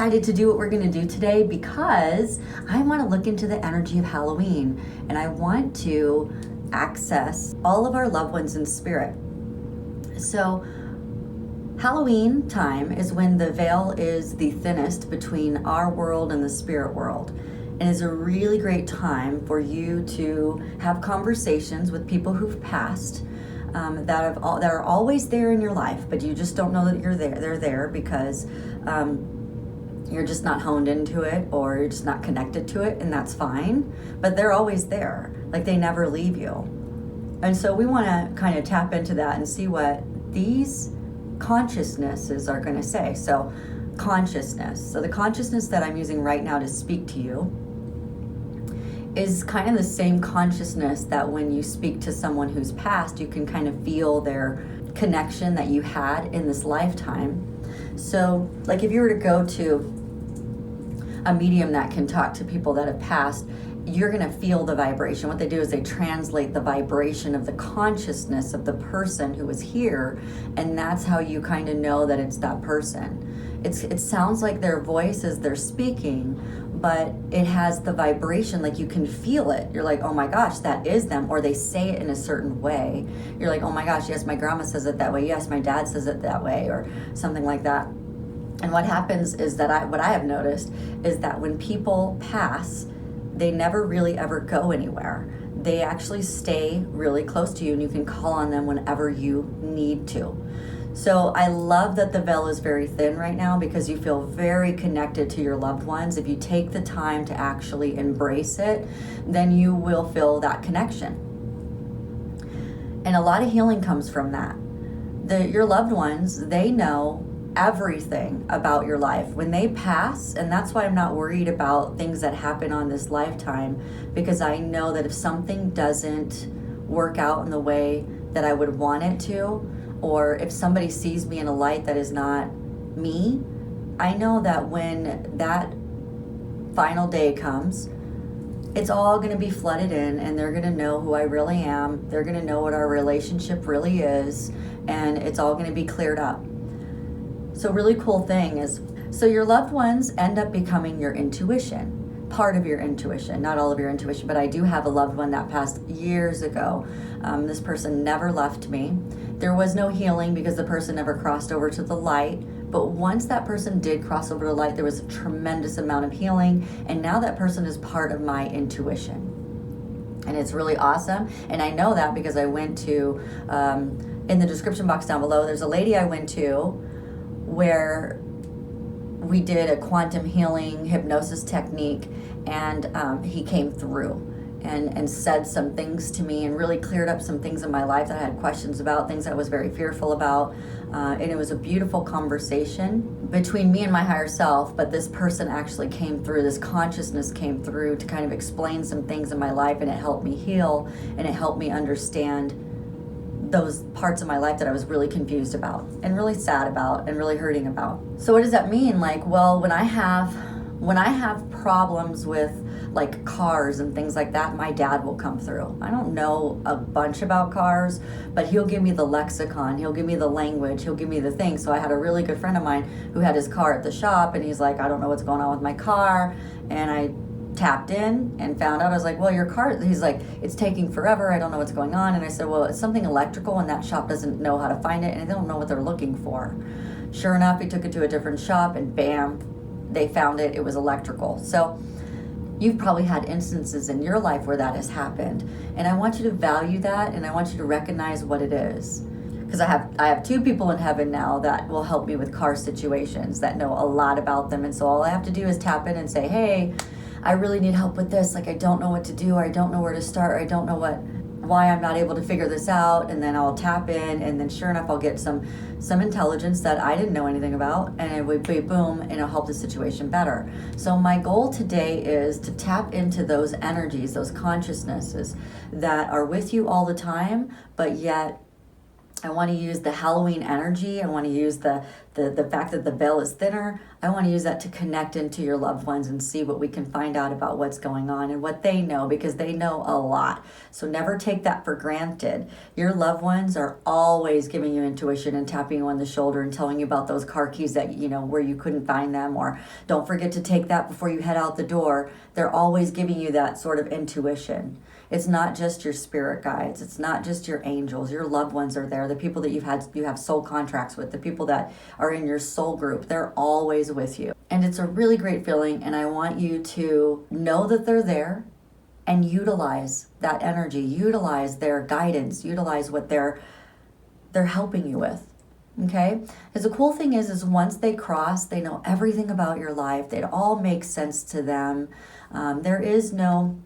excited to do what we're going to do today because I want to look into the energy of Halloween, and I want to access all of our loved ones in spirit. So Halloween time is when the veil is the thinnest between our world and the spirit world. And it's a really great time for you to have conversations with people who've passed, that are always there in your life, but you just don't know that you're there. They're there because you're just not honed into it, or you're just not connected to it, and that's fine. But they're always there, like they never leave you. And so we want to kind of tap into that and see what these consciousnesses are going to say. So consciousness. So the consciousness that I'm using right now to speak to you is kind of the same consciousness that when you speak to someone who's passed, you can kind of feel their connection that you had in this lifetime. So like if you were to go to a medium that can talk to people that have passed, you're going to feel the vibration. What they do is they translate the vibration of the consciousness of the person who was here, and that's how you kind of know that it's that person. It sounds like their voice as they're speaking, but it has the vibration, like you can feel it. You're like, oh my gosh, that is them. Or they say it in a certain way. You're like, oh my gosh, yes, my grandma says it that way. Yes, my dad says it that way, or something like that. And what happens is that what I have noticed is that when people pass, they never really ever go anywhere. They actually stay really close to you, and you can call on them whenever you need to. So I love that the veil is very thin right now because you feel very connected to your loved ones. If you take the time to actually embrace it, then you will feel that connection. And a lot of healing comes from that. Your loved ones, they know everything about your life when they pass, and that's why I'm not worried about things that happen on this lifetime, because I know that if something doesn't work out in the way that I would want it to, or if somebody sees me in a light that is not me, I know that when that final day comes, it's all going to be flooded in, and they're going to know who I really am. They're going to know what our relationship really is, and it's all going to be cleared up. So really cool thing is, so your loved ones end up becoming your intuition, part of your intuition, not all of your intuition, but I do have a loved one that passed years ago. This person never left me. There was no healing because the person never crossed over to the light. But once that person did cross over to light, there was a tremendous amount of healing. And now that person is part of my intuition. And it's really awesome. And I know that because I went to, in the description box down below, there's a lady I went to where we did a quantum healing hypnosis technique, and he came through and said some things to me and really cleared up some things in my life that I had questions about, things I was very fearful about. And it was a beautiful conversation between me and my higher self, but this person actually came through, this consciousness came through to kind of explain some things in my life, and it helped me heal, and it helped me understand those parts of my life that I was really confused about and really sad about and really hurting about. So what does that mean? Like, well, when I have problems with like cars and things like that, my dad will come through. I don't know a bunch about cars, but he'll give me the lexicon, he'll give me the language, he'll give me the thing. So I had a really good friend of mine who had his car at the shop, and he's like, I don't know what's going on with my car. And I tapped in and found out. I was like, well, your car, he's like, it's taking forever, I don't know what's going on. And I said, well, it's something electrical, and that shop doesn't know how to find it, and they don't know what they're looking for. Sure enough, he took it to a different shop, and bam, they found it. It was electrical. So you've probably had instances in your life where that has happened, and I want you to value that, and I want you to recognize what it is. Because I have two people in heaven now that will help me with car situations, that know a lot about them. And so all I have to do is tap in and say, hey, I really need help with this. Like, I don't know what to do, or I don't know where to start, or I don't know why I'm not able to figure this out. And then I'll tap in, and then sure enough, I'll get some intelligence that I didn't know anything about, and it would be boom, and it'll help the situation better. So my goal today is to tap into those energies, those consciousnesses that are with you all the time, but yet I want to use the Halloween energy. I want to use the the fact that the veil is thinner, I want to use that to connect into your loved ones and see what we can find out about what's going on and what they know, because they know a lot. So never take that for granted. Your loved ones are always giving you intuition and tapping you on the shoulder and telling you about those car keys that, where you couldn't find them, or don't forget to take that before you head out the door. They're always giving you that sort of intuition. It's not just your spirit guides. It's not just your angels. Your loved ones are there. The people that you have soul contracts with, the people that are in your soul group, they're always with you. And it's a really great feeling. And I want you to know that they're there and utilize that energy, utilize their guidance, utilize what they're helping you with. Okay? Because the cool thing is once they cross, they know everything about your life. It all makes sense to them. There is no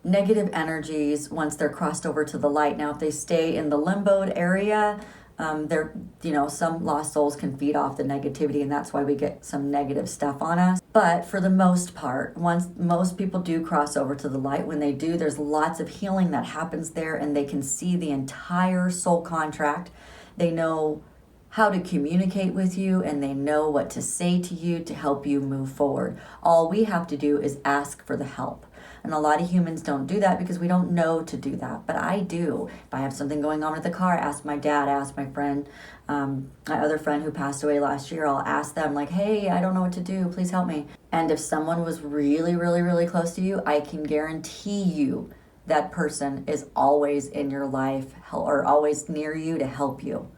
negative energies once they're crossed over to the light. Now, if they stay in the limboed area, some lost souls can feed off the negativity, and that's why we get some negative stuff on us. But for the most part, once most people do cross over to the light, when they do, there's lots of healing that happens there, and they can see the entire soul contract. They know how to communicate with you, and they know what to say to you to help you move forward. All we have to do is ask for the help. And a lot of humans don't do that because we don't know to do that. But I do. If I have something going on with the car, I ask my dad, I ask my friend, my other friend who passed away last year, I'll ask them like, hey, I don't know what to do. Please help me. And if someone was really, really, really close to you, I can guarantee you that person is always in your life or always near you to help you.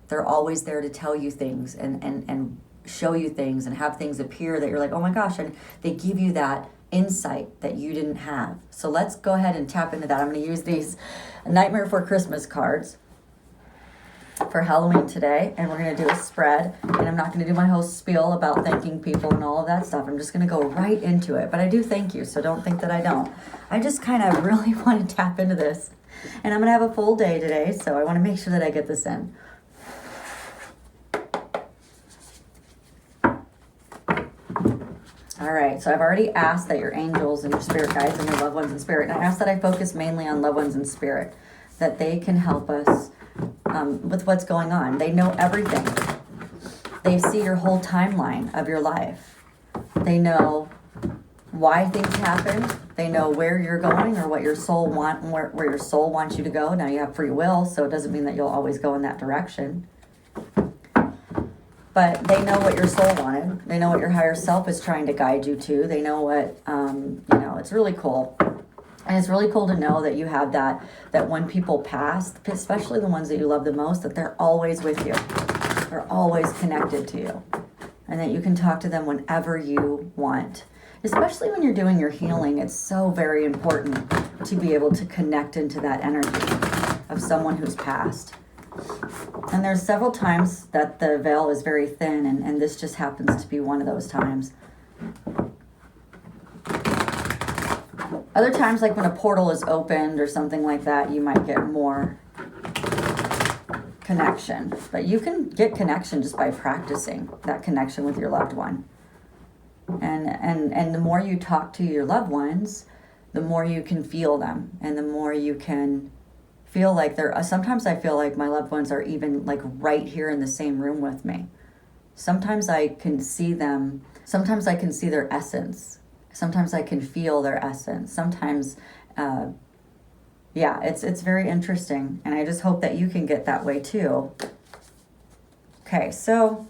They're always there to tell you things and show you things and have things appear that you're like, oh my gosh, and they give you that insight that you didn't have. So let's go ahead and tap into that. I'm going to use these Nightmare Before Christmas cards for Halloween today, and we're going to do a spread, and I'm not going to do my whole spiel about thanking people and all of that stuff. I'm just going to go right into it, but I do thank you, so don't think that I don't. I just kind of really want to tap into this, and I'm going to have a full day today, so I want to make sure that I get this in. All right, so I've already asked that your angels and your spirit guides and your loved ones in spirit, and I asked that I focus mainly on loved ones in spirit, that they can help us with what's going on. They know everything. They see your whole timeline of your life. They know why things happen. They know where you're going or what your soul where your soul wants you to go. Now you have free will, so it doesn't mean that you'll always go in that direction. But they know what your soul wanted. They know what your higher self is trying to guide you to. They know what, it's really cool. And it's really cool to know that you have that when people pass, especially the ones that you love the most, that they're always with you. They're always connected to you. And that you can talk to them whenever you want. Especially when you're doing your healing, it's so very important to be able to connect into that energy of someone who's passed. And there's several times that the veil is very thin, and this just happens to be one of those times. Other times, like when a portal is opened or something like that, you might get more connection. But you can get connection just by practicing that connection with your loved one. And the more you talk to your loved ones, the more you can feel them, and the more you can feel like sometimes I feel like my loved ones are even like right here in the same room with me. Sometimes I can see them. Sometimes I can see their essence. Sometimes I can feel their essence. Sometimes, it's very interesting. And I just hope that you can get that way too. Okay, so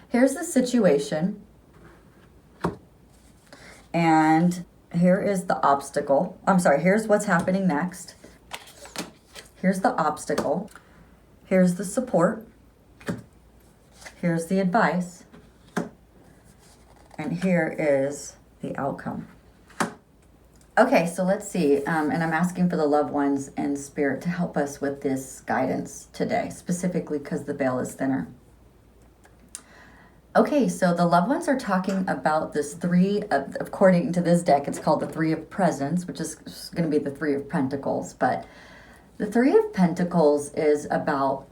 here's the situation. And here is the obstacle. Here's what's happening next. Here's the obstacle. Here's the support. Here's the advice. And here is the outcome. Okay, so let's see. And I'm asking for the loved ones in spirit to help us with this guidance today, specifically because the veil is thinner. Okay, so the loved ones are talking about this according to this deck, it's called the Three of Presents, which is going to be the Three of Pentacles. But the Three of Pentacles is about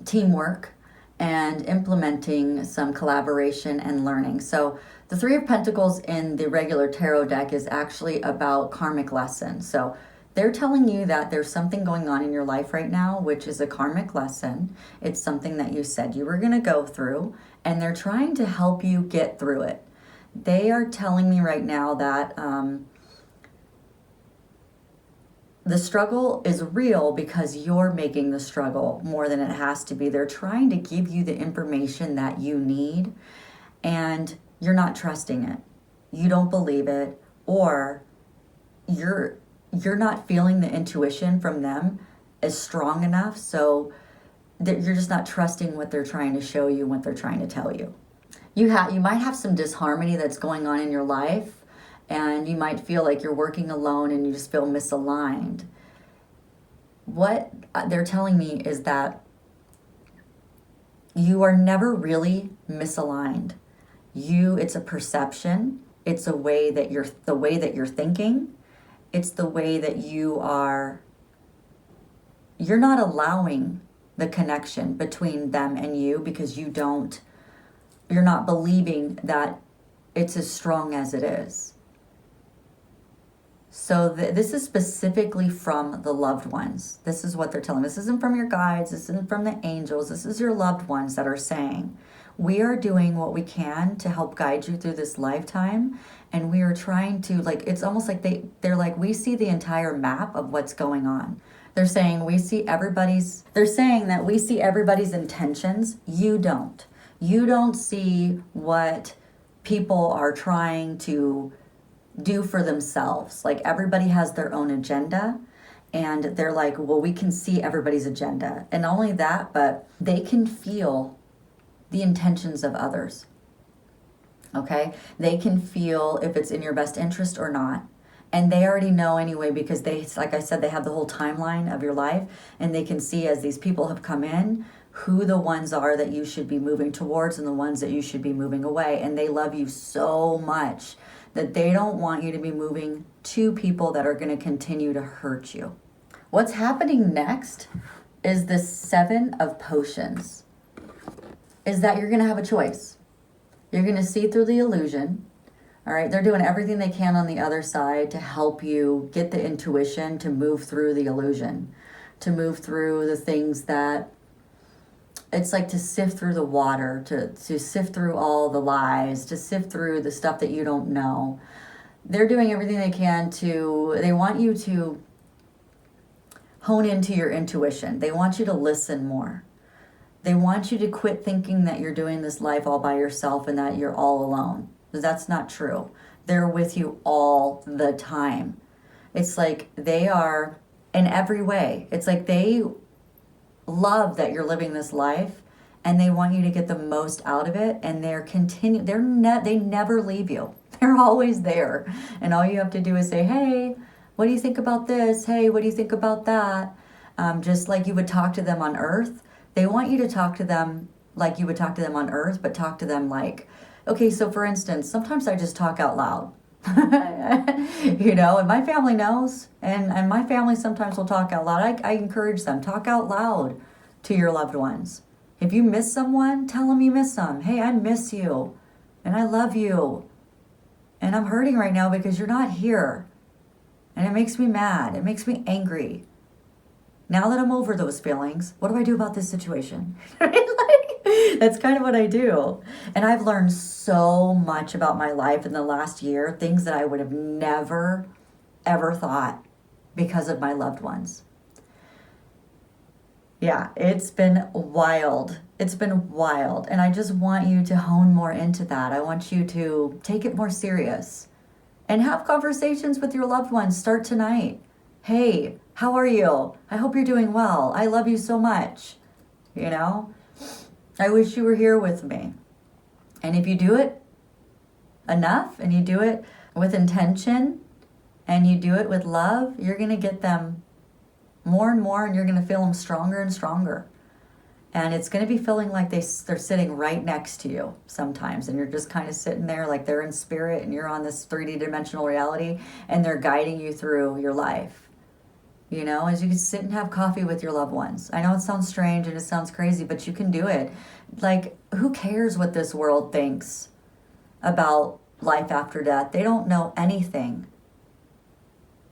teamwork and implementing some collaboration and learning. So the Three of Pentacles in the regular tarot deck is actually about karmic lessons. So They're telling you that there's something going on in your life right now, which is a karmic lesson. It's something that you said you were going to go through, and they're trying to help you get through it. They are telling me right now that the struggle is real because you're making the struggle more than it has to be. They're trying to give you the information that you need, and you're not trusting it. You don't believe it, or you're not feeling the intuition from them as strong enough, so that you're just not trusting what they're trying to show you, what they're trying to tell you. You might have some disharmony that's going on in your life, and you might feel like you're working alone and you just feel misaligned. What they're telling me is that you are never really misaligned. It's a perception. It's the way that you're thinking. It's the way that you're not allowing the connection between them and you, because you're not believing that it's as strong as it is. So this is specifically from the loved ones. This is what they're telling. This isn't from your guides. This isn't from the angels. This is your loved ones that are saying, we are doing what we can to help guide you through this lifetime. And we are trying to, like, it's almost like they're like, we see the entire map of what's going on. They're saying they're saying that we see everybody's intentions. You don't. You don't see what people are trying to do for themselves. Like, everybody has their own agenda, and they're like, well, we can see everybody's agenda. And not only that, but they can feel the intentions of others. Okay? They can feel if it's in your best interest or not. And they already know anyway, because like I said, they have the whole timeline of your life, and they can see as these people have come in, who the ones are that you should be moving towards and the ones that you should be moving away. And they love you so much that they don't want you to be moving to people that are going to continue to hurt you. What's happening next is the 7 of Potions. Is that you're going to have a choice. You're going to see through the illusion. All right, they're doing everything they can on the other side to help you get the intuition to move through the illusion, to move through the things that, it's like to sift through the water, to sift through all the lies, to sift through the stuff that you don't know. They're doing everything they can they want you to hone into your intuition. They want you to listen more. They want you to quit thinking that you're doing this life all by yourself and that you're all alone. That's not true. They're with you all the time. It's like they are in every way. It's like they love that you're living this life, and they want you to get the most out of it, and they never leave you. They're always there. And all you have to do is say, hey, what do you think about this? Hey, what do you think about that? Just like you would talk to them on Earth. They want you to talk to them like you would talk to them on Earth, but talk to them like, okay, so for instance, sometimes I just talk out loud. And my family knows, and my family sometimes will talk out loud. I encourage them, talk out loud to your loved ones. If you miss someone, tell them you miss them. Hey, I miss you, and I love you, and I'm hurting right now because you're not here, and it makes me mad. It makes me angry. Now that I'm over those feelings, what do I do about this situation? That's kind of what I do. And I've learned so much about my life in the last year, things that I would have never, ever thought because of my loved ones. Yeah, it's been wild. It's been wild. And I just want you to hone more into that. I want you to take it more serious and have conversations with your loved ones. Start tonight. Hey, how are you? I hope you're doing well. I love you so much. I wish you were here with me. And if you do it enough, and you do it with intention, and you do it with love, you're going to get them more and more, and you're going to feel them stronger and stronger. And it's going to be feeling like they're sitting right next to you sometimes, and you're just kind of sitting there like they're in spirit, and you're on this 3D dimensional reality, and they're guiding you through your life. As you can sit and have coffee with your loved ones. I know it sounds strange and it sounds crazy, but you can do it. Like, who cares what this world thinks about life after death? They don't know anything.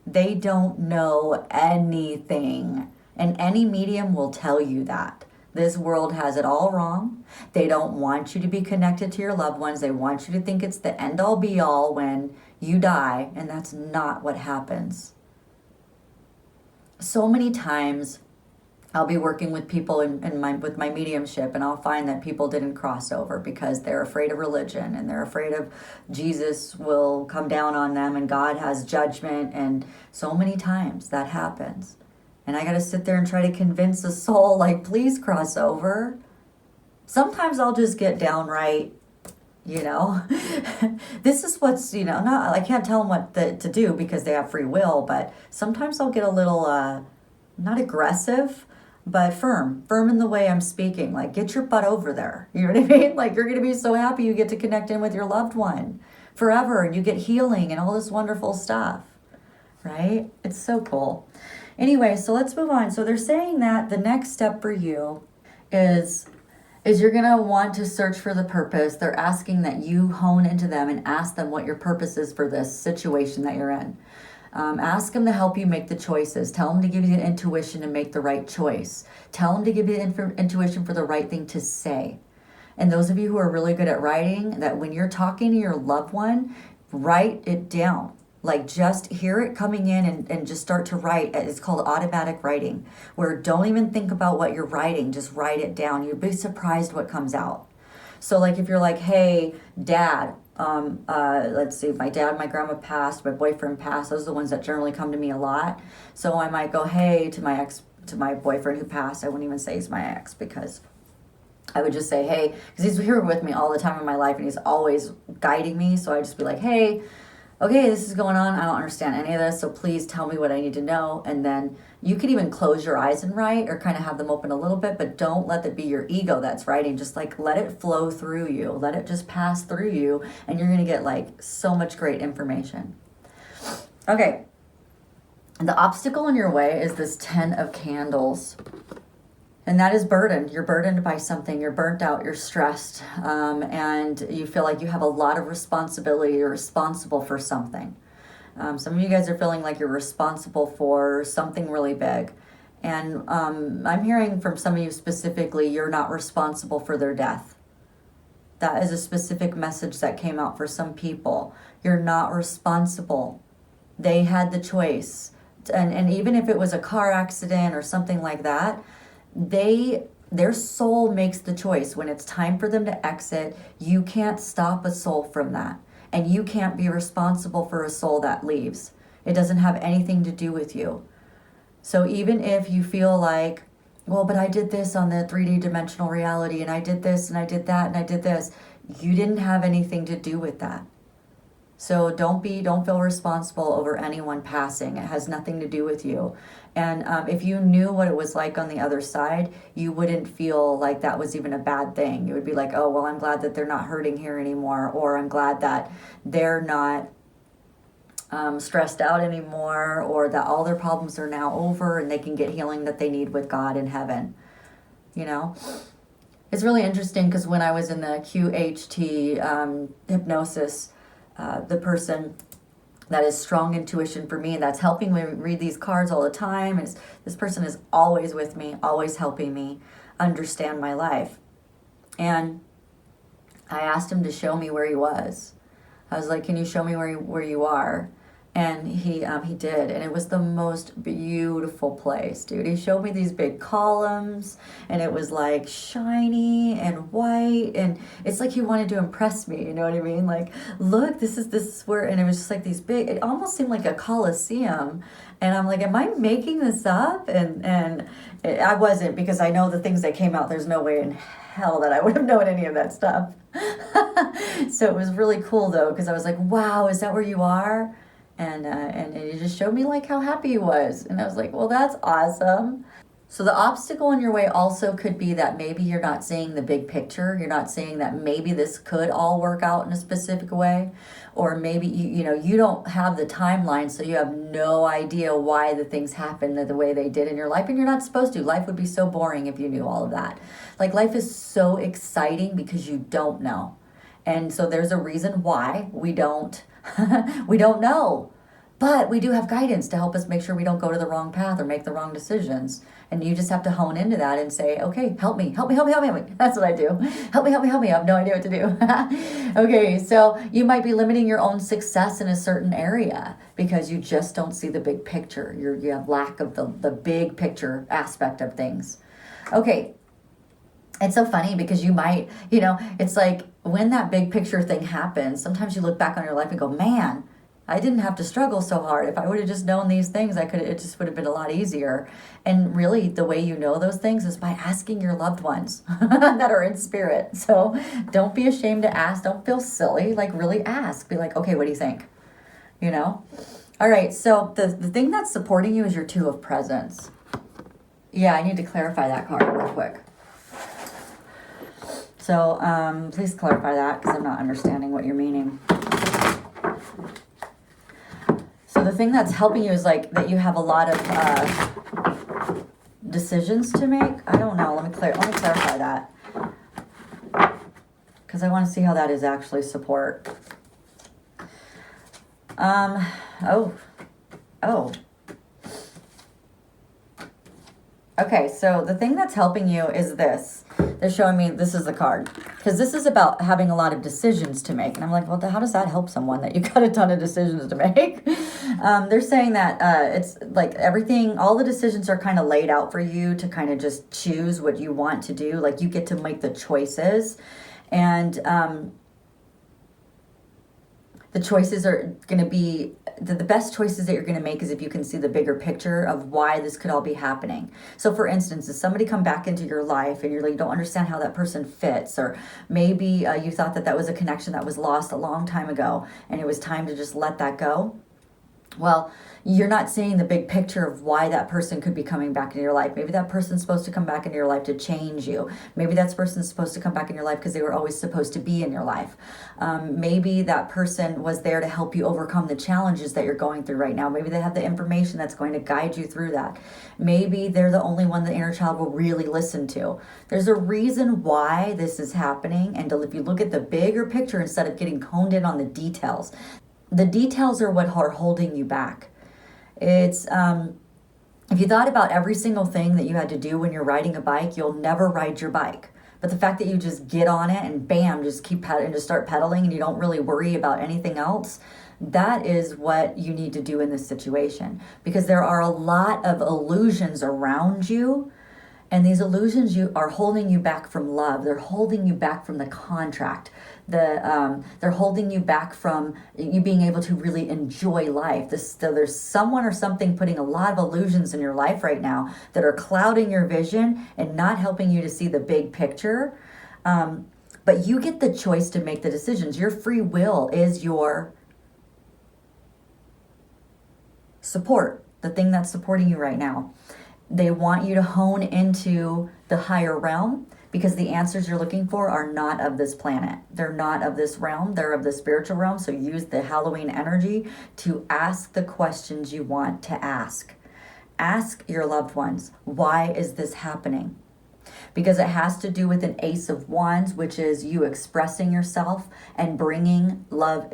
They don't know anything. And any medium will tell you that. This world has it all wrong. They don't want you to be connected to your loved ones. They want you to think it's the end all be all when you die, and that's not what happens. So many times I'll be working with people with my mediumship, and I'll find that people didn't cross over because they're afraid of religion, and they're afraid of Jesus will come down on them and God has judgment, and so many times that happens. And I got to sit there and try to convince a soul, like, please cross over. Sometimes I'll just get downright, this is what's, not, I can't tell them what to do because they have free will, but sometimes I'll get a little, not aggressive, but firm in the way I'm speaking. Like, get your butt over there. You know what I mean? Like, you're going to be so happy you get to connect in with your loved one forever, and you get healing and all this wonderful stuff, right? It's so cool. Anyway, so let's move on. So they're saying that the next step for you is you're going to want to search for the purpose. They're asking that you hone into them and ask them what your purpose is for this situation that you're in. Ask them to help you make the choices. Tell them to give you the intuition to make the right choice. Tell them to give you the intuition for the right thing to say. And those of you who are really good at writing, that when you're talking to your loved one, write it down. Like, just hear it coming in and just start to write. It's called automatic writing, where don't even think about what you're writing. Just write it down. You'd be surprised what comes out. So like if you're like, hey, dad, let's see, my dad and my grandma passed, my boyfriend passed. Those are the ones that generally come to me a lot. So I might go, hey, to my boyfriend who passed. I wouldn't even say he's my ex, because I would just say, hey, because he's here with me all the time in my life and he's always guiding me. So I just be like, hey, okay, this is going on. I don't understand any of this, so please tell me what I need to know. And then you could even close your eyes and write, or kind of have them open a little bit, but don't let it be your ego that's writing. Just like let it flow through you. Let it just pass through you, and you're going to get like so much great information. Okay. The obstacle in your way is this 10 of Candles. And that is burdened. You're burdened by something. You're burnt out. You're stressed. And you feel like you have a lot of responsibility. You're responsible for something. Some of you guys are feeling like you're responsible for something really big. And I'm hearing from some of you specifically, you're not responsible for their death. That is a specific message that came out for some people. You're not responsible. They had the choice. And even if it was a car accident or something like that, their soul makes the choice. When it's time for them to exit, you can't stop a soul from that. And you can't be responsible for a soul that leaves. It doesn't have anything to do with you. So even if you feel like, well, but I did this on the 3D dimensional reality, and I did this, and I did that, and I did this, you didn't have anything to do with that. So don't feel responsible over anyone passing. It has nothing to do with you. And if you knew what it was like on the other side, you wouldn't feel like that was even a bad thing. You would be like, oh, well, I'm glad that they're not hurting here anymore, or I'm glad that they're not stressed out anymore, or that all their problems are now over and they can get healing that they need with God in heaven. It's really interesting because when I was in the QHT hypnosis, the person that is strong intuition for me, that's helping me read these cards all the time, is this person is always with me, always helping me understand my life. And I asked him to show me where he was. I was like, can you show me where you are? And he did, and it was the most beautiful place, dude. He showed me these big columns, and it was like shiny and white, and it's like he wanted to impress me, you know what I mean? Like, look, this is where, and it was just like these big, it almost seemed like a coliseum, and I'm like, am I making this up? And I wasn't, because I know the things that came out, there's no way in hell that I would have known any of that stuff. So it was really cool, though, because I was like, wow, is that where you are? And he just showed me like how happy he was. And I was like, well, that's awesome. So the obstacle in your way also could be that maybe you're not seeing the big picture. You're not seeing that maybe this could all work out in a specific way. Or maybe, you don't have the timeline, so you have no idea why the things happened the way they did in your life. And you're not supposed to. Life would be so boring if you knew all of that. Like, life is so exciting because you don't know. And so there's a reason why we don't know. But we do have guidance to help us make sure we don't go to the wrong path or make the wrong decisions. And you just have to hone into that and say, okay, help me, help me, help me, help me, help me. That's what I do. Help me, help me, help me. I have no idea what to do. Okay, so you might be limiting your own success in a certain area because you just don't see the big picture. You have lack of the big picture aspect of things. Okay, it's so funny because you might, it's like when that big picture thing happens, sometimes you look back on your life and go, man, I didn't have to struggle so hard. If I would have just known these things, it just would have been a lot easier. And really, the way you know those things is by asking your loved ones that are in spirit. So don't be ashamed to ask. Don't feel silly. Like, really ask. Be like, okay, what do you think? All right, so the thing that's supporting you is your Two of Presents. Yeah, I need to clarify that card real quick. So please clarify that because I'm not understanding what you're meaning. So the thing that's helping you is like that you have a lot of decisions to make. I don't know. Let me clarify that because I want to see how that is actually support. Okay, so the thing that's helping you is this. They're showing me this is the card. Because this is about having a lot of decisions to make. And I'm like, well, how does that help someone that you got a ton of decisions to make? They're saying that it's like everything, all the decisions are kind of laid out for you to kind of just choose what you want to do. Like you get to make the choices. And the choices are going to be, the best choices that you're going to make is if you can see the bigger picture of why this could all be happening. So for instance, if somebody come back into your life and you're like, you don't understand how that person fits, or maybe you thought that was a connection that was lost a long time ago and it was time to just let that go. Well, you're not seeing the big picture of why that person could be coming back into your life. Maybe that person's supposed to come back into your life to change you. Maybe that person's supposed to come back in your life because they were always supposed to be in your life. Maybe that person was there to help you overcome the challenges that you're going through right now. Maybe they have the information that's going to guide you through that. Maybe they're the only one the inner child will really listen to. There's a reason why this is happening. And if you look at the bigger picture instead of getting honed in on the details are what are holding you back. It's if you thought about every single thing that you had to do when you're riding a bike, you'll never ride your bike. But the fact that you just get on it and bam, just keep and just start pedaling and you don't really worry about anything else, that is what you need to do in this situation. Because there are a lot of illusions around you. And these illusions are holding you back from love. They're holding you back from the contract. They're holding you back from you being able to really enjoy life. There's someone or something putting a lot of illusions in your life right now that are clouding your vision and not helping you to see the big picture. But you get the choice to make the decisions. Your free will is your support, the thing that's supporting you right now. They want you to hone into the higher realm because the answers you're looking for are not of this planet. They're not of this realm. They're of the spiritual realm. So use the Halloween energy to ask the questions you want to ask. Ask your loved ones, why is this happening? Because it has to do with an Ace of Wands, which is you expressing yourself and bringing love.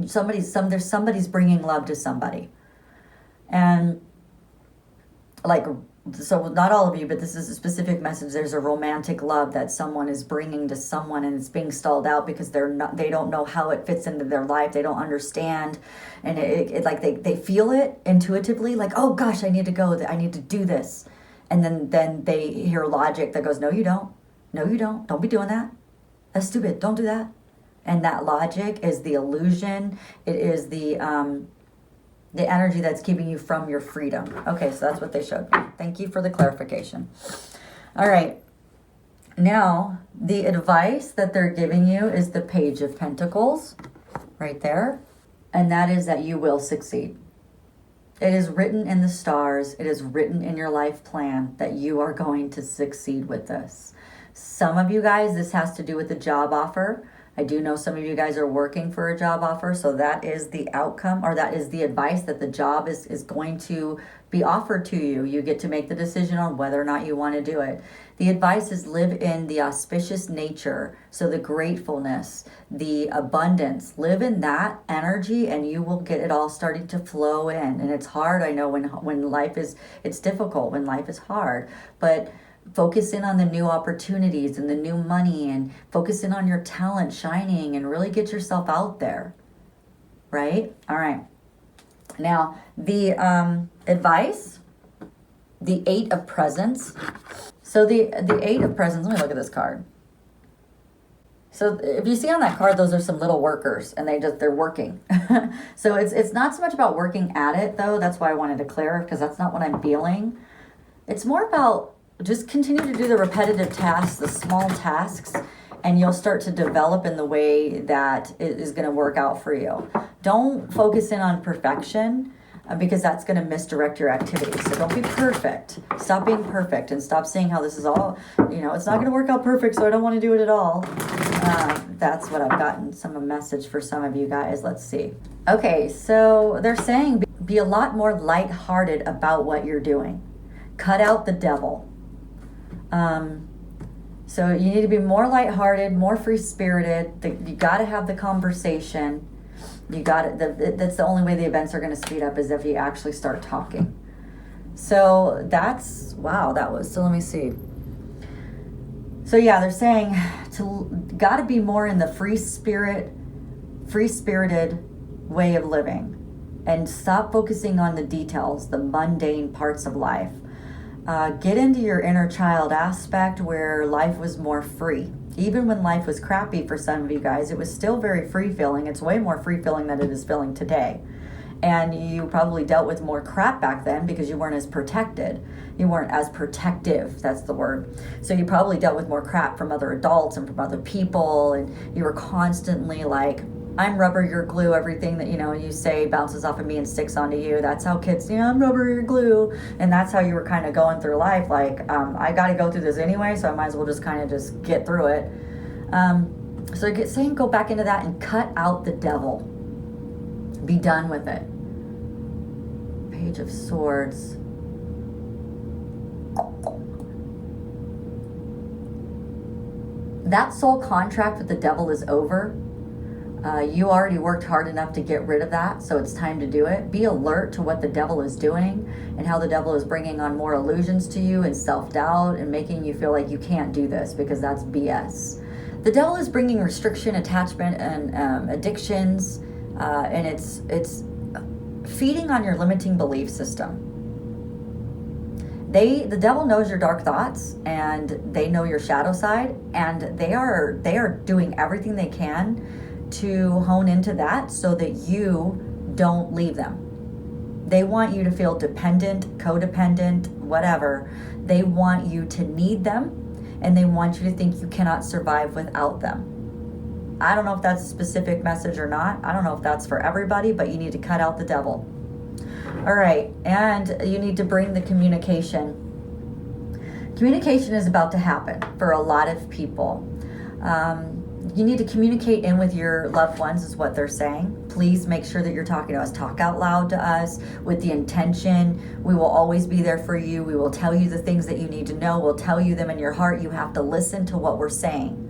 Somebody's bringing love to somebody. And so not all of you, but this is a specific message. There's a romantic love that someone is bringing to someone and it's being stalled out because they don't know how it fits into their life. They don't understand. And they feel it intuitively, like, oh gosh, I need to go. I need to do this. And then they hear logic that goes, no, you don't. No, you don't. Don't be doing that. That's stupid. Don't do that. And that logic is the illusion. It is the energy that's keeping you from your freedom. Okay, so that's what they showed me. Thank you for the clarification. All right. Now, the advice that they're giving you is the Page of Pentacles right there. And that is that you will succeed. It is written in the stars. It is written in your life plan that you are going to succeed with this. Some of you guys, this has to do with the job offer I do know some of you guys are working for a job offer, so that is the outcome, or that is the advice, that the job is going to be offered to you. You get to make the decision on whether or not you want to do it. The advice is live in the auspicious nature, so the gratefulness, the abundance, live in that energy, and you will get it all starting to flow in. And it's hard, I know, when life is, it's difficult, when life is hard, but focus in on the new opportunities and the new money, and focus in on your talent shining, and really get yourself out there, right? All right. Now, the advice, the Eight of Presents. So the Eight of Presents, let me look at this card. So if you see on that card, those are some little workers, and they're working. So it's not so much about working at it, though. That's why I wanted to clear, because that's not what I'm feeling. It's more about just continue to do the repetitive tasks, the small tasks, and you'll start to develop in the way that it is going to work out for you. Don't focus in on perfection, because that's going to misdirect your activities. So don't be perfect. Stop being perfect, and stop saying how this is all, it's not going to work out perfect, so I don't want to do it at all. That's what I've gotten, some message for some of you guys. Let's see. Okay, so they're saying be a lot more lighthearted about what you're doing. Cut out the devil. So you need to be more lighthearted, more free-spirited. You got to have the conversation. You got it. That's the only way the events are going to speed up, is if you actually start talking. So that's, wow, that was, so let me see. So yeah, they're saying got to be more in the free-spirited way of living, and stop focusing on the details, the mundane parts of life. Get into your inner child aspect, where life was more free. Even when life was crappy for some of you guys, it was still very free-feeling. It's way more free-feeling than it is feeling today. And you probably dealt with more crap back then because you weren't as protected. You weren't as protective, that's the word. So you probably dealt with more crap from other adults and from other people, and you were constantly like, I'm rubber, you're glue. Everything that, you say bounces off of me and sticks onto you. That's how kids, I'm rubber, you're glue. And that's how you were kind of going through life. Like, I got to go through this anyway, so I might as well just kind of just get through it. So saying go back into that and cut out the devil. Be done with it. Page of Swords. That soul contract with the devil is over. You already worked hard enough to get rid of that, so it's time to do it. Be alert to what the devil is doing and how the devil is bringing on more illusions to you and self-doubt and making you feel like you can't do this, because that's BS. The devil is bringing restriction, attachment, and addictions, and it's feeding on your limiting belief system. The devil knows your dark thoughts, and they know your shadow side, and they are doing everything they can to hone into that so that you don't leave them. They want you to feel dependent, codependent, whatever. They want you to need them, and they want you to think you cannot survive without them. I don't know if that's a specific message or not. I don't know if that's for everybody, but you need to cut out the devil. All right, and you need to bring the communication. Communication is about to happen for a lot of people. You need to communicate in with your loved ones, is what they're saying. Please make sure that you're talking to us. Talk out loud to us with the intention. We will always be there for you. We will tell you the things that you need to know. We'll tell you them in your heart. You have to listen to what we're saying.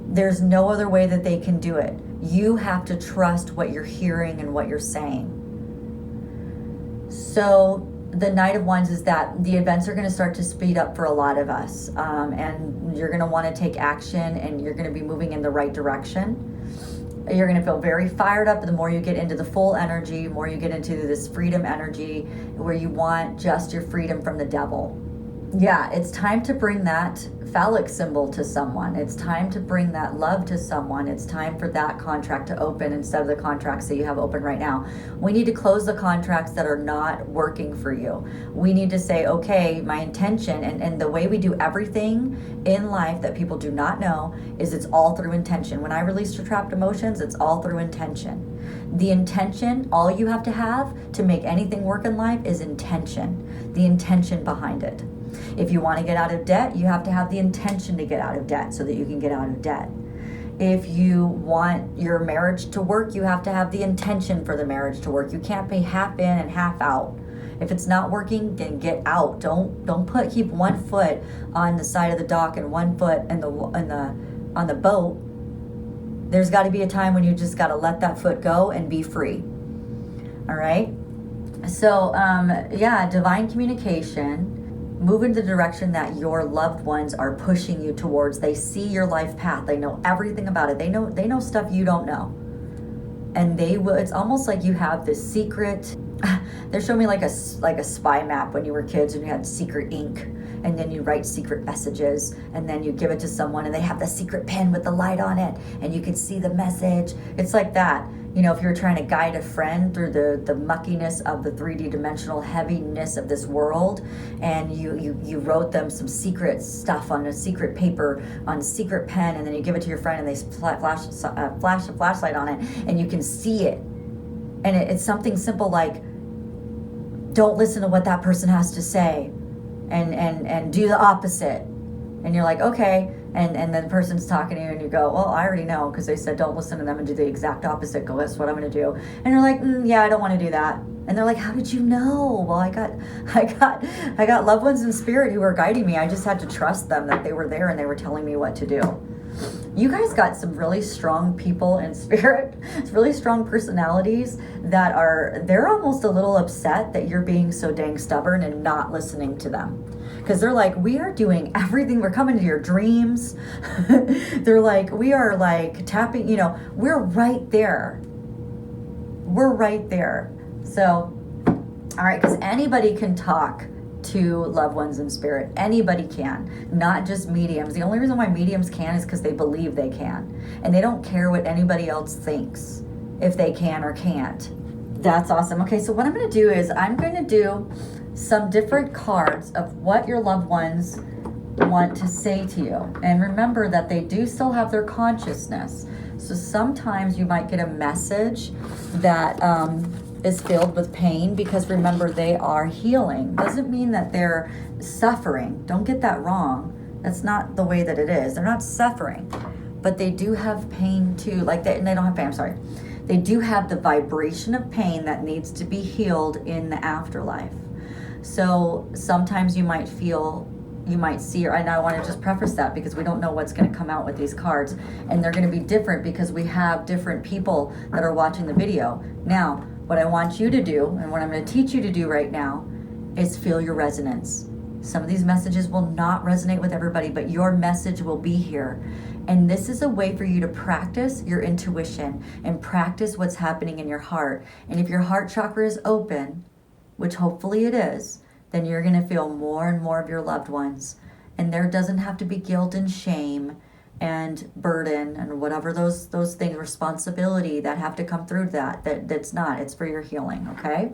There's no other way that they can do it. You have to trust what you're hearing and what you're saying. So the Knight of Wands is that the events are going to start to speed up for a lot of us, and you're going to want to take action, and you're going to be moving in the right direction. You're going to feel very fired up the more you get into the full energy, the more you get into this freedom energy where you want just your freedom from the devil. Yeah, it's time to bring that phallic symbol to someone. It's time to bring that love to someone. It's time for that contract to open instead of the contracts that you have open right now. We need to close the contracts that are not working for you. We need to say, okay, my intention, and the way we do everything in life that people do not know is it's all through intention. When I release your trapped emotions, it's all through intention. The intention, all you have to make anything work in life is intention. The intention behind it. If you want to get out of debt, you have to have the intention to get out of debt so that you can get out of debt. If you want your marriage to work, you have to have the intention for the marriage to work. You can't be half in and half out. If it's not working, then get out. Keep one foot on the side of the dock and one foot on the boat. There's got to be a time when you just got to let that foot go and be free. All right. So divine communication. Move in the direction that your loved ones are pushing you towards. They see your life path. They know everything about it. They know stuff you don't know. And they will. It's almost like you have this secret. They're showing me like a spy map when you were kids and you had secret ink, and then you write secret messages, and then you give it to someone and they have the secret pen with the light on it and you can see the message. It's like that. You know, if you're trying to guide a friend through the muckiness of the 3D dimensional heaviness of this world, and you wrote them some secret stuff on a secret paper, on a secret pen, and then you give it to your friend and they flash a flashlight on it and you can see it. And it's something simple like, don't listen to what that person has to say and do the opposite. And you're like, okay. And then the person's talking to you and you go, well, I already know because they said don't listen to them and do the exact opposite. Go, that's what I'm going to do. And you're like, yeah, I don't want to do that. And they're like, how did you know? Well, I got loved ones in spirit who were guiding me. I just had to trust them that they were there and they were telling me what to do. You guys got some really strong people in spirit, really strong personalities they're almost a little upset that you're being so dang stubborn and not listening to them. Because they're like, we are doing everything. We're coming to your dreams. They're like, we are like tapping, we're right there. We're right there. So, all right, because anybody can talk to loved ones in spirit. Anybody can, not just mediums. The only reason why mediums can is because they believe they can. And they don't care what anybody else thinks, if they can or can't. That's awesome. Okay, so what I'm going to do is I'm going to do some different cards of what your loved ones want to say to you. And remember that they do still have their consciousness. So sometimes you might get a message that is filled with pain, because remember, they are healing. Doesn't mean that they're suffering. Don't get that wrong. That's not the way that it is. They're not suffering, but they do have pain too. And they don't have pain, I'm sorry. They do have the vibration of pain that needs to be healed in the afterlife. So sometimes you might see, and I want to just preface that because we don't know what's going to come out with these cards, and they're going to be different because we have different people that are watching the video. Now, what I want you to do, and what I'm going to teach you to do right now, is feel your resonance. Some of these messages will not resonate with everybody, but your message will be here. And this is a way for you to practice your intuition and practice what's happening in your heart. And if your heart chakra is open, which hopefully it is, then you're going to feel more and more of your loved ones. And there doesn't have to be guilt and shame and burden and whatever those things, responsibility that have to come through that's not. It's for your healing, okay?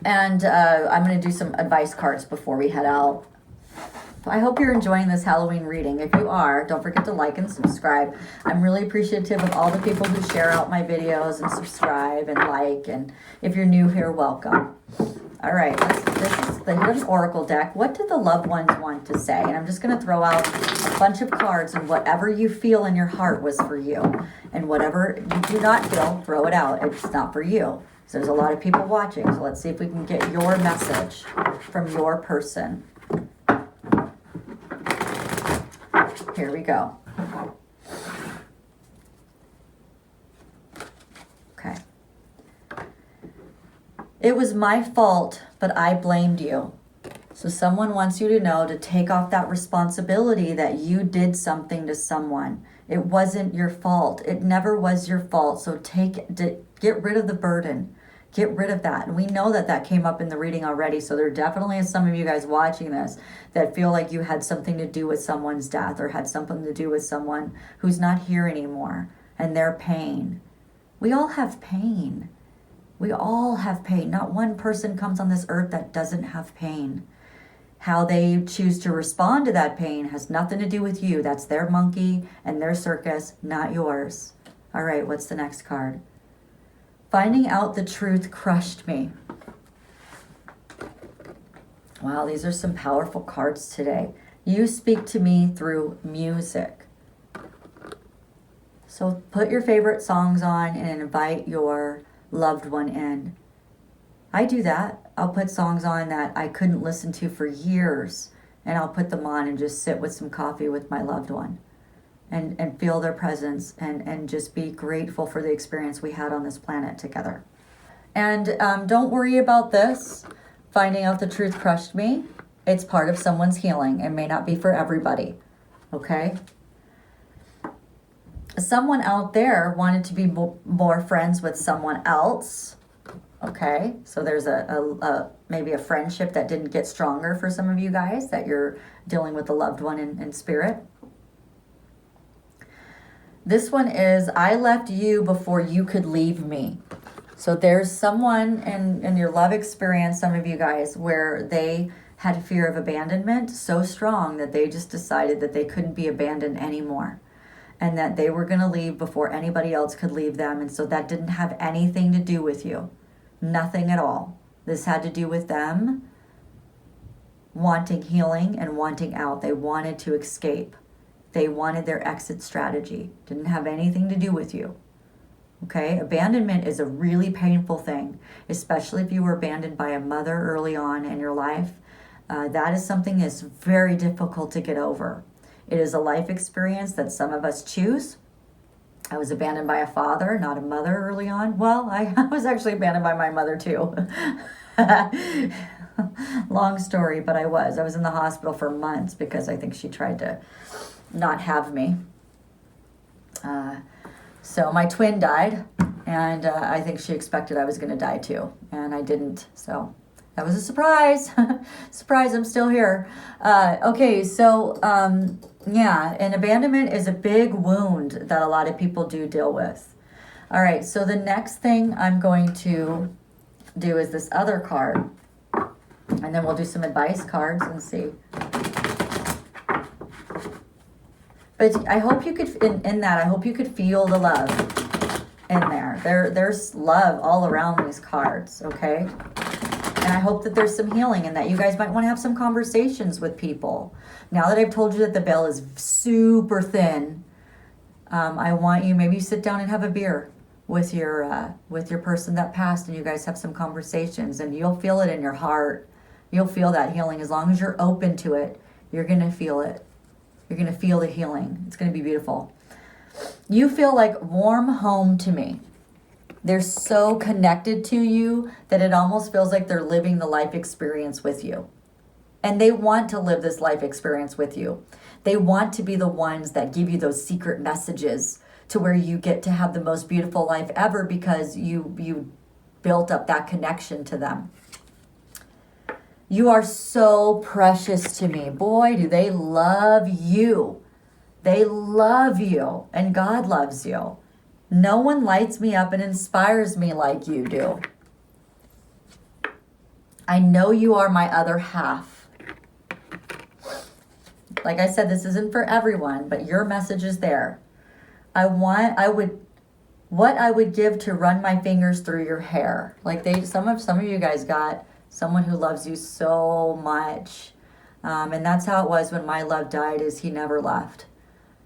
And I'm going to do some advice cards before we head out. I hope you're enjoying this Halloween reading. If you are, don't forget to like and subscribe. I'm really appreciative of all the people who share out my videos and subscribe and like. And if you're new here, welcome. All right, this is the Hidden Oracle deck. What do the loved ones want to say? And I'm just going to throw out a bunch of cards, and whatever you feel in your heart was for you. And whatever you do not feel, throw it out. It's not for you. So there's a lot of people watching. So let's see if we can get your message from your person. Here we go. Okay. It was my fault, but I blamed you. So someone wants you to know to take off that responsibility that you did something to someone. It wasn't your fault. It never was your fault. So get rid of the burden. Get rid of that. And we know that came up in the reading already. So there definitely is some of you guys watching this that feel like you had something to do with someone's death, or had something to do with someone who's not here anymore and their pain. We all have pain. We all have pain. Not one person comes on this earth that doesn't have pain. How they choose to respond to that pain has nothing to do with you. That's their monkey and their circus, not yours. All right, what's the next card? Finding out the truth crushed me. Wow, these are some powerful cards today. You speak to me through music. So put your favorite songs on and invite your loved one in. I do that. I'll put songs on that I couldn't listen to for years, and I'll put them on and just sit with some coffee with my loved one and feel their presence and just be grateful for the experience we had on this planet together. And don't worry about this. Finding out the truth crushed me. It's part of someone's healing. It may not be for everybody. Okay? Someone out there wanted to be more friends with someone else. Okay? So there's a maybe a friendship that didn't get stronger for some of you guys, that you're dealing with a loved one in spirit. This one is, I left you before you could leave me. So there's someone in your love experience, some of you guys, where they had fear of abandonment so strong that they just decided that they couldn't be abandoned anymore, and that they were going to leave before anybody else could leave them. And so that didn't have anything to do with you. Nothing at all. This had to do with them wanting healing and wanting out. They wanted to escape. They wanted their exit strategy. Didn't have anything to do with you. Okay, abandonment is a really painful thing, especially if you were abandoned by a mother early on in your life. That is something that's very difficult to get over. It is a life experience that some of us choose. I was abandoned by a father, not a mother early on. Well, I was actually abandoned by my mother too. Long story, but I was in the hospital for months because I think she tried to not have me. So my twin died, and I think she expected I was going to die too, and I didn't. So that was a surprise. Surprise, I'm still here. Okay, so yeah, and abandonment is a big wound that a lot of people do deal with. All right, so the next thing I'm going to do is this other card, and then we'll do some advice cards and see. But I hope you could, in that, I hope you could feel the love in there. There's love all around these cards, okay? And I hope that there's some healing in that. You guys might want to have some conversations with people. Now that I've told you that the veil is super thin, I want you, maybe you sit down and have a beer with your person that passed, and you guys have some conversations, and you'll feel it in your heart. You'll feel that healing. As long as you're open to it, you're going to feel it. You're going to feel the healing. It's going to be beautiful. You feel like warm home to me. They're so connected to you that it almost feels like they're living the life experience with you. And they want to live this life experience with you. They want to be the ones that give you those secret messages to where you get to have the most beautiful life ever because you built up that connection to them. You are so precious to me. Boy, do they love you. They love you, and God loves you. No one lights me up and inspires me like you do. I know you are my other half. Like I said, this isn't for everyone, but your message is there. What I would give to run my fingers through your hair. Like some of you guys got someone who loves you so much. And that's how it was when my love died, is he never left.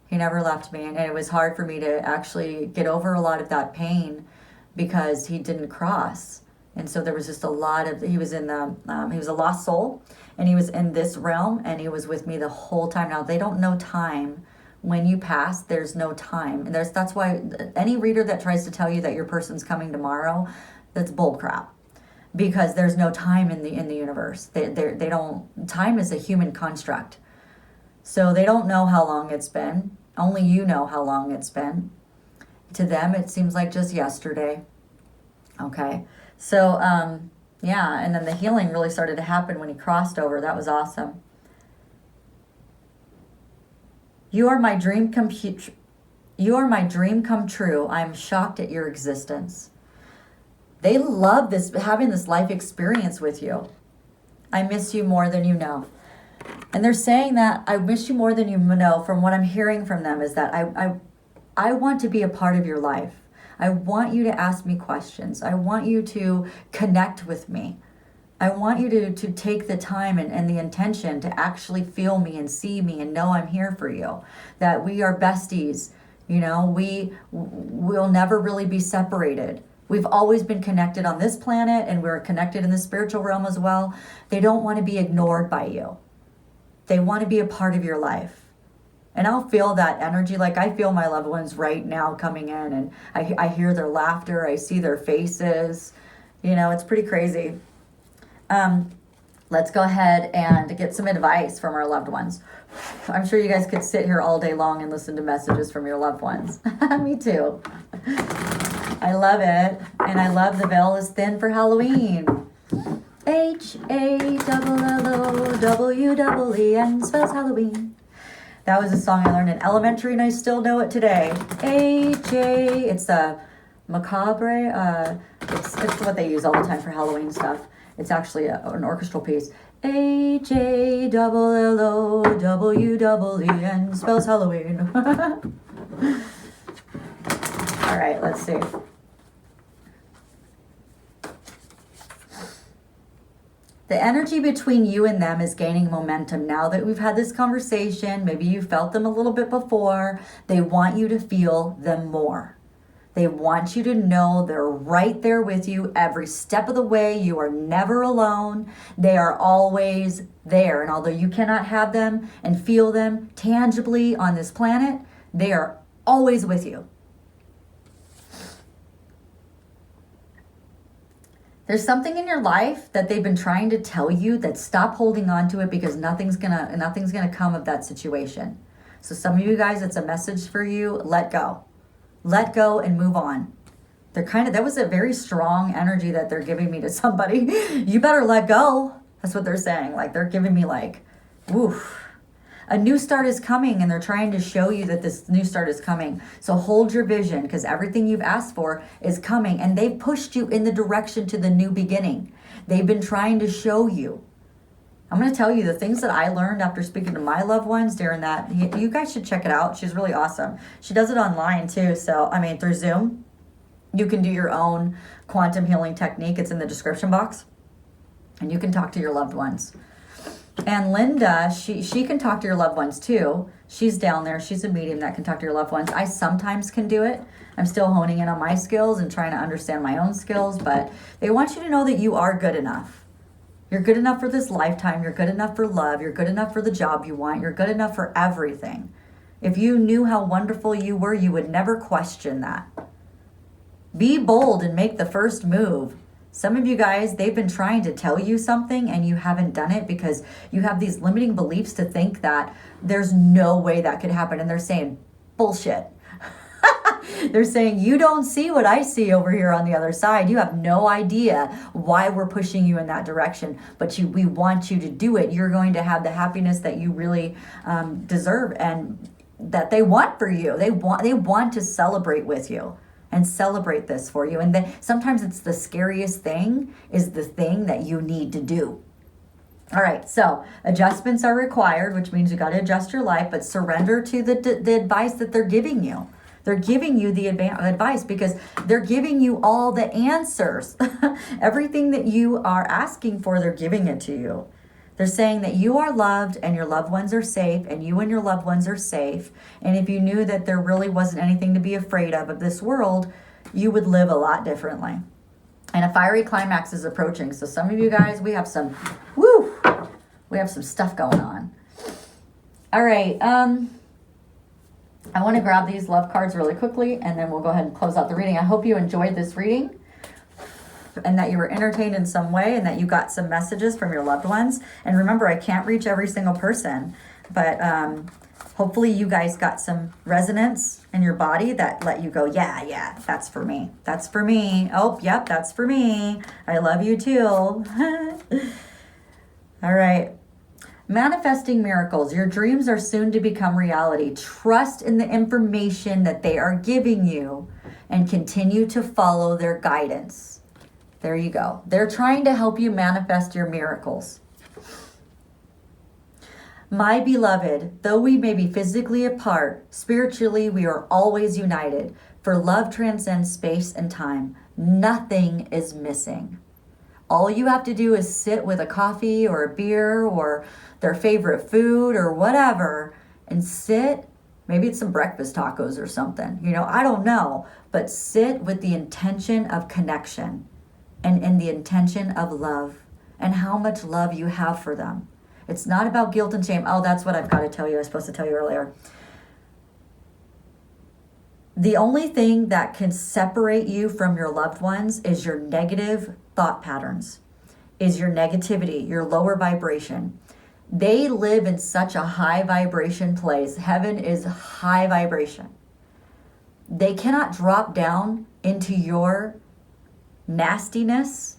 He never left me. And it was hard for me to actually get over a lot of that pain because he didn't cross. And so there was just a lot of, he was a lost soul, and he was in this realm, and he was with me the whole time. Now, they don't know time. When you pass, there's no time. And that's why any reader that tries to tell you that your person's coming tomorrow, that's bull crap. Because there's no time in the universe. They don't, time is a human construct. So they don't know how long it's been. Only you know how long it's been. To them, it seems like just yesterday. Okay. So, yeah, and then the healing really started to happen when he crossed over. That was awesome. You are my dream come true. I am shocked at your existence. They love having this life experience with you. I miss you more than you know. And they're saying that I miss you more than you know. From what I'm hearing from them is that I want to be a part of your life. I want you to ask me questions. I want you to connect with me. I want you to take the time and the intention to actually feel me and see me and know I'm here for you. That we are besties You know, we'll never really be separated. We've always been connected on this planet, and we're connected in the spiritual realm as well. They don't want to be ignored by you. They want to be a part of your life. And I'll feel that energy. Like I feel my loved ones right now coming in, and I hear their laughter. I see their faces. You know, it's pretty crazy. Let's go ahead and get some advice from our loved ones. I'm sure you guys could sit here all day long and listen to messages from your loved ones. Me too. I love it. And I love the veil is thin for Halloween. HALLOWEN spells Halloween. That was a song I learned in elementary and I still know it today. It's a macabre. It's what they use all the time for Halloween stuff. It's actually an orchestral piece. HALLOWEN spells Halloween. All right, let's see. The energy between you and them is gaining momentum now that we've had this conversation. Maybe you felt them a little bit before. They want you to feel them more. They want you to know they're right there with you every step of the way. You are never alone. They are always there. And although you cannot have them and feel them tangibly on this planet, they are always with you. There's something in your life that they've been trying to tell you that stop holding on to it because nothing's gonna come of that situation. So some of you guys, it's a message for you. Let go. Let go and move on. That was a very strong energy that they're giving me to somebody. You better let go. That's what they're saying. Like they're giving me like, woof. A new start is coming, and they're trying to show you that this new start is coming. So hold your vision, because everything you've asked for is coming, and they've pushed you in the direction to the new beginning. They've been trying to show you. I'm going to tell you the things that I learned after speaking to my loved ones during that. You guys should check it out. She's really awesome. She does it online too. So, through Zoom. You can do your own quantum healing technique. It's in the description box. And you can talk to your loved ones. And Linda, she can talk to your loved ones too. She's down there. She's a medium that can talk to your loved ones. I sometimes can do it. I'm still honing in on my skills and trying to understand my own skills. But they want you to know that you are good enough. You're good enough for this lifetime. You're good enough for love. You're good enough for the job you want. You're good enough for everything. If you knew how wonderful you were, you would never question that. Be bold and make the first move. Some of you guys, they've been trying to tell you something and you haven't done it because you have these limiting beliefs to think that there's no way that could happen. And they're saying, bullshit. They're saying, you don't see what I see over here on the other side. You have no idea why we're pushing you in that direction, but we want you to do it. You're going to have the happiness that you really deserve and that they want for you. They want to celebrate with you and celebrate this for you. And then sometimes it's the scariest thing is the thing that you need to do. All right, so adjustments are required, which means you got to adjust your life, but surrender to the advice that they're giving you. They're giving you the advice because they're giving you all the answers. Everything that you are asking for, they're giving it to you. They're saying that you are loved and your loved ones are safe and you and your loved ones are safe. And if you knew that there really wasn't anything to be afraid of this world, you would live a lot differently. And a fiery climax is approaching. So some of you guys, we have some stuff going on. All right. I want to grab these love cards really quickly, and then we'll go ahead and close out the reading. I hope you enjoyed this reading and that you were entertained in some way and that you got some messages from your loved ones. And remember, I can't reach every single person, but hopefully you guys got some resonance in your body that let you go, yeah, that's for me. That's for me. Oh, yep, that's for me. I love you too. All right. Manifesting miracles. Your dreams are soon to become reality. Trust in the information that they are giving you and continue to follow their guidance. There you go. They're trying to help you manifest your miracles. My beloved, though we may be physically apart, spiritually we are always united. For love transcends space and time. Nothing is missing. All you have to do is sit with a coffee or a beer or their favorite food or whatever and sit Maybe it's some breakfast tacos or something. You know, I don't know. But sit with the intention of connection and in the intention of love and how much love you have for them. It's not about guilt and shame. Oh, that's what I've got to tell you. I was supposed to tell you earlier. The only thing that can separate you from your loved ones is your negative thought patterns, is your negativity, your lower vibration. They live in such a high vibration place. Heaven is high vibration. They cannot drop down into your nastiness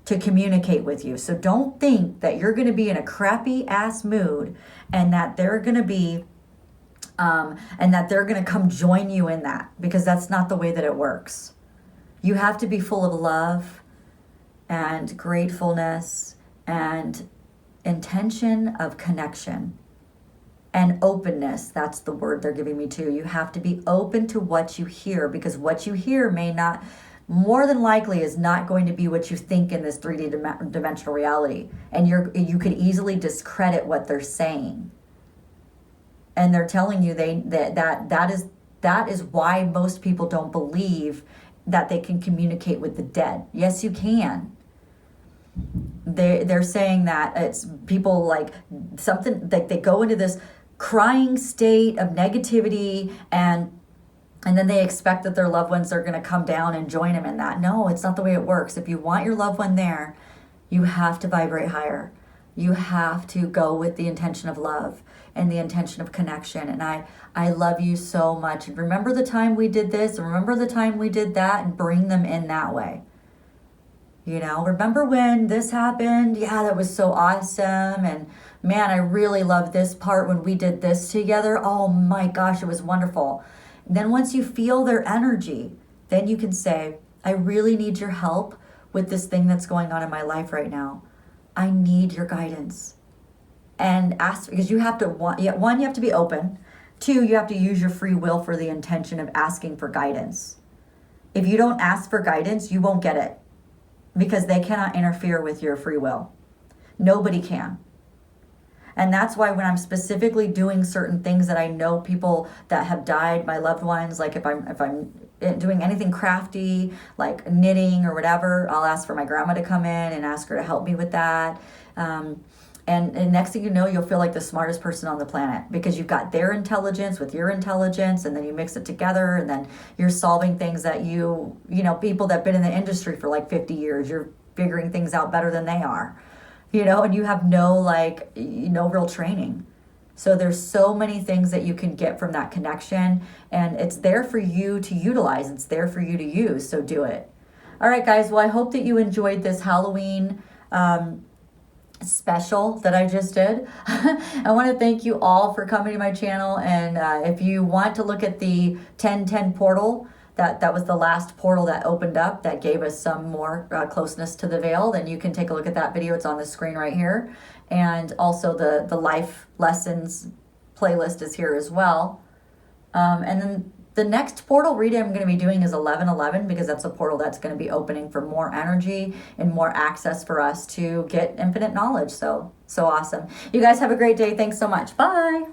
to communicate with you. So don't think that you're going to be in a crappy ass mood and that they're going to be come join you in that, because that's not the way that it works. You have to be full of love and gratefulness and intention of connection and openness. That's the word they're giving me too. You have to be open to what you hear, because what you hear may not, more than likely, is not going to be what you think in this 3D dimensional reality. And you could easily discredit what they're saying. And they're telling you that is why most people don't believe that they can communicate with the dead. Yes, you can. They're saying that it's people like something like they go into this crying state of negativity and then they expect that their loved ones are going to come down and join them in that. No, it's not the way it works. If you want your loved one there, you have to vibrate higher. You have to go with the intention of love and the intention of connection. And I love you so much. And remember the time we did this, and remember the time we did that, and bring them in that way. You know, remember when this happened? Yeah, that was so awesome. And man, I really love this part when we did this together. Oh my gosh, it was wonderful. And then once you feel their energy, then you can say, I really need your help with this thing that's going on in my life right now. I need your guidance. And ask, because you have to, one, you have to be open. Two, you have to use your free will for the intention of asking for guidance. If you don't ask for guidance, you won't get it, because they cannot interfere with your free will. Nobody can. And that's why when I'm specifically doing certain things that I know people that have died, my loved ones, like if I'm doing anything crafty, like knitting or whatever, I'll ask for my grandma to come in and ask her to help me with that. And next thing you know, you'll feel like the smartest person on the planet, because you've got their intelligence with your intelligence, and then you mix it together, and then you're solving things that you know, people that have been in the industry for like 50 years, you're figuring things out better than they are, you know, and you have no real training. So there's so many things that you can get from that connection, and it's there for you to utilize. It's there for you to use. So do it. All right, guys. Well, I hope that you enjoyed this Halloween special that I just did. I want to thank you all for coming to my channel. And if you want to look at the 1010 portal, that was the last portal that opened up that gave us some more closeness to the veil, then you can take a look at that video. It's on the screen right here. And also the life lessons playlist is here as well. And then the next portal reading I'm going to be doing is 1111, because that's a portal that's going to be opening for more energy and more access for us to get infinite knowledge. So awesome. You guys have a great day. Thanks so much. Bye.